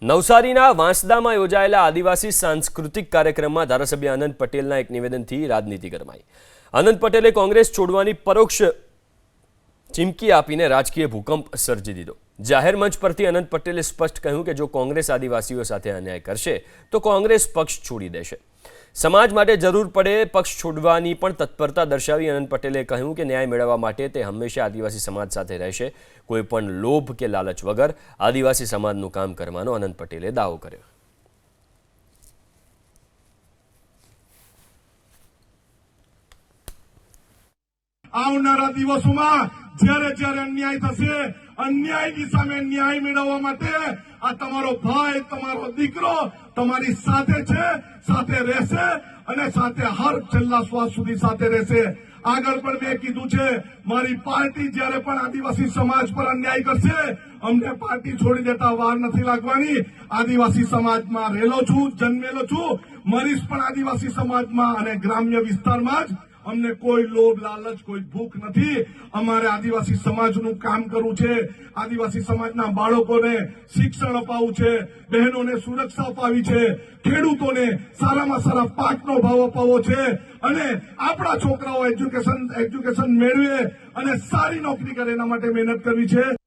નવસારીના વાંસદામાં યોજાયેલા આદિવાસી સાંસ્કૃતિક કાર્યક્રમમાં ધારાસભ્ય આનંદ પટેલના એક નિવેદનથી રાજનીતિ ગરમાઈ। આનંદ પટેલે કોંગ્રેસ છોડવાની પરોક્ષ ચીમકી આપીને રાજકીય ભૂકંપ સર્જી દીધો। જાહેર મંચ પરથી આનંદ પટેલે સ્પષ્ટ કહ્યું કે જો કોંગ્રેસ આદિવાસીઓ સાથે અન્યાય કરશે તો કોંગ્રેસ પક્ષ છોડી દેશે। સમાજ માટે જરૂર પડે પક્ષ છોડવાની પણ તત્પરતા દર્શાવી આનંદ પટેલે કહ્યું કે ન્યાય મેળવવા માટે તે હંમેશા આદિવાસી સમાજ સાથે રહેશે। કોઈ પણ લોભ કે લાલચ વગર આદિવાસી સમાજનું કામ કરવાનો આનંદ પટેલે દાવો કર્યો। આવનારા દિવસોમાં જ્યારે જ્યારે અન્યાય થશે, અન્યાયની સામે ન્યાય મેળવવા માટે આ તમારો ભાઈ, તમારો દીકરો તમારી સાથે છે, સાથે રહેશે અને સાથે હર છેલ્લા શ્વાસ સુધી સાથે રહેશે। આગળ પણ મેં કીધું છે, મારી પાર્ટી જ્યારે પણ આદિવાસી સમાજ પર અન્યાય કરશે, અમને પાર્ટી છોડી દેતા વાર નથી લાગવાની। આદિવાસી સમાજમાં રહેલો છું, જન્મેલો છું, મરીશ પણ આદિવાસી સમાજમાં અને ગ્રામ્ય વિસ્તારમાં જ। અમને કોઈ લોભ, લાલચ, કોઈ ભૂખ નથી। અમારે આદિવાસી સમાજનું કામ કરવું છે, આદિવાસી સમાજના બાળકોને શિક્ષણ અપાવવું છે, બહેનોને સુરક્ષા અપાવી છે, ખેડૂતોને સારામાં સારા પાકનો ભાવ અપાવવો છે અને આપણા છોકરાઓ એજ્યુકેશન મેળવે અને સારી નોકરી કરે એના માટે મહેનત કરવી છે।